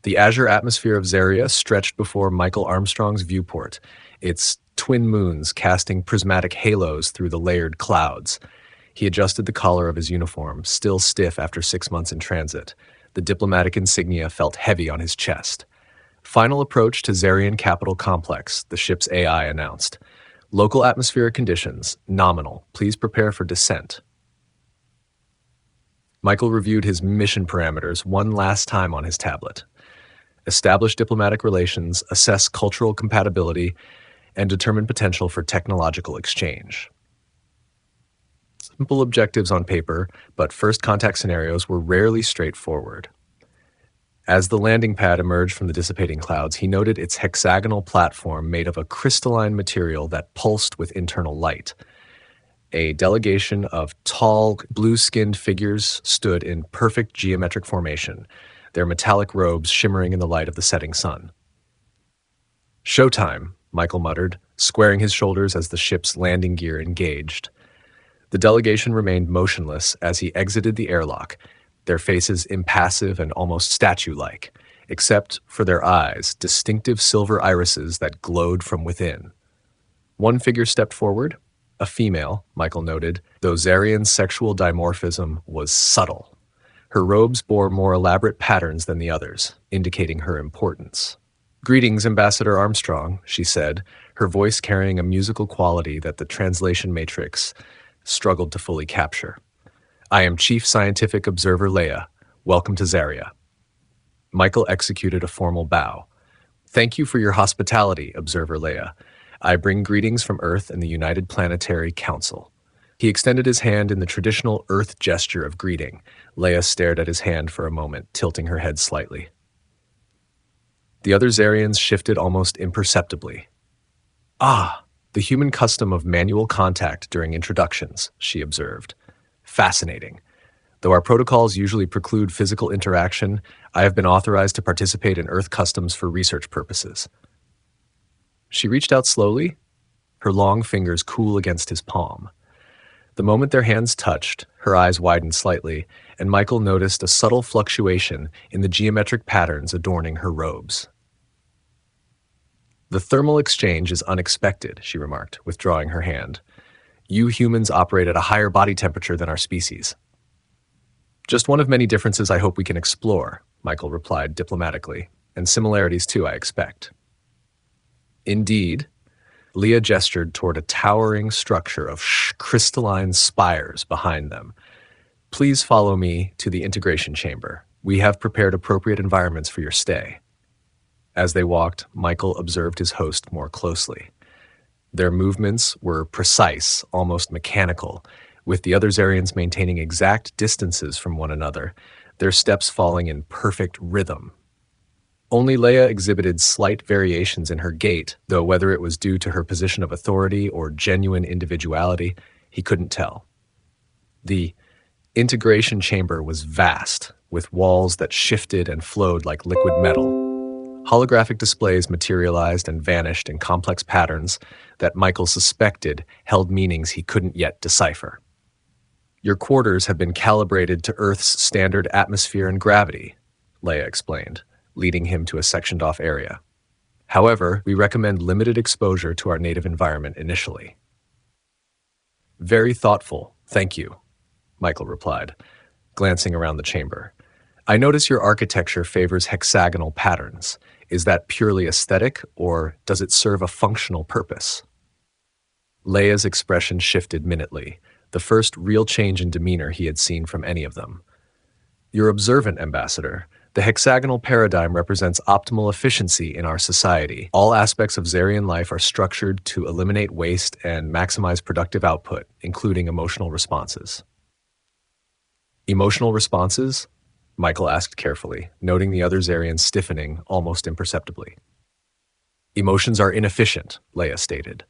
The azure atmosphere of Zaria stretched before Michael Armstrong's viewport, its twin moons casting prismatic halos through the layered clouds. He adjusted the collar of his uniform, still stiff after 6 months in transit. The diplomatic insignia felt heavy on his chest. Final approach to Zarian Capital Complex, the ship's AI announced. Local atmospheric conditions, nominal. Please prepare for descent. Michael reviewed his mission parameters one last time on his tablet. Establish diplomatic relations, assess cultural compatibility, and determine potential for technological exchange. Simple objectives on paper, but first contact scenarios were rarely straightforward. As the landing pad emerged from the dissipating clouds, he noted its hexagonal platform made of a crystalline material that pulsed with internal light. A delegation of tall, blue-skinned figures stood in perfect geometric formation, their metallic robes shimmering in the light of the setting sun. "Showtime," Michael muttered, squaring his shoulders as the ship's landing gear engaged. The delegation remained motionless as he exited the airlock, their faces impassive and almost statue-like, except for their eyes, distinctive silver irises that glowed from within. One figure stepped forward, a female, Michael noted, though Zarian's sexual dimorphism was subtle. Her robes bore more elaborate patterns than the others, indicating her importance. "Greetings, Ambassador Armstrong," she said, her voice carrying a musical quality that the translation matrix struggled to fully capture. "I am Chief Scientific Observer Leia. Welcome to Zaria." Michael executed a formal bow. "Thank you for your hospitality, Observer Leia. I bring greetings from Earth and the United Planetary Council." He extended his hand in the traditional Earth gesture of greeting. Leia stared at his hand for a moment, tilting her head slightly. The other Zarians shifted almost imperceptibly. "Ah, the human custom of manual contact during introductions," she observed. "Fascinating. Though our protocols usually preclude physical interaction, I have been authorized to participate in Earth customs for research purposes." She reached out slowly, her long fingers cool against his palm. The moment their hands touched, her eyes widened slightly, and Michael noticed a subtle fluctuation in the geometric patterns adorning her robes. "The thermal exchange is unexpected," she remarked, withdrawing her hand. "You humans operate at a higher body temperature than our species." "Just one of many differences I hope we can explore," Michael replied diplomatically, "and similarities too, I expect." "Indeed." Leia gestured toward a towering structure of crystalline spires behind them. "Please follow me to the integration chamber. We have prepared appropriate environments for your stay." As they walked, Michael observed his host more closely. Their movements were precise, almost mechanical, with the other Zarians maintaining exact distances from one another, their steps falling in perfect rhythm. Only Leia exhibited slight variations in her gait, though whether it was due to her position of authority or genuine individuality, he couldn't tell. The integration chamber was vast, with walls that shifted and flowed like liquid metal. Holographic displays materialized and vanished in complex patterns that Michael suspected held meanings he couldn't yet decipher. "Your quarters have been calibrated to Earth's standard atmosphere and gravity," Leia explained, leading him to a sectioned-off area. "However, we recommend limited exposure to our native environment initially." "Very thoughtful, thank you," Michael replied, glancing around the chamber. "I notice your architecture favors hexagonal patterns. Is that purely aesthetic, or does it serve a functional purpose?" Leia's expression shifted minutely, the first real change in demeanor he had seen from any of them. "You're observant, Ambassador. The hexagonal paradigm represents optimal efficiency in our society. All aspects of Zarian life are structured to eliminate waste and maximize productive output, including emotional responses." "Emotional responses?" Michael asked carefully, noting the other Zarians stiffening almost imperceptibly. "Emotions are inefficient," Leia stated.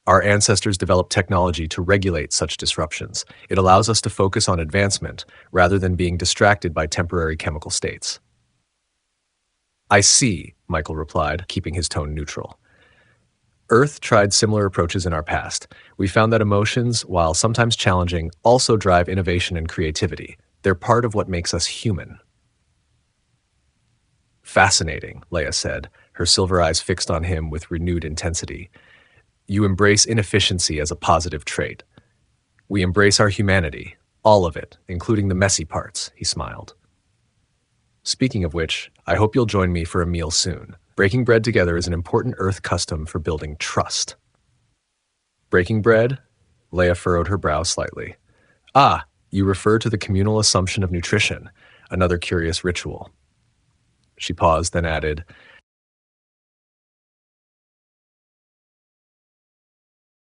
"Our ancestors developed technology to regulate such disruptions. It allows us to focus on advancement rather than being distracted by temporary chemical states." "I see," Michael replied, keeping his tone neutral. "Earth tried similar approaches in our past. We found that emotions, while sometimes challenging, also drive innovation and creativity. They're part of what makes us human." Fascinating, Leia said, her silver eyes fixed on him with renewed intensity. You embrace inefficiency as a positive trait. We embrace our humanity, all of it, including the messy parts, he smiled. Speaking of which, I hope you'll join me for a meal soon. Breaking bread together is an important Earth custom for building trust. Breaking bread? Leia furrowed her brow slightly. Ah, you refer to the communal assumption of nutrition, another curious ritual. She paused, then added,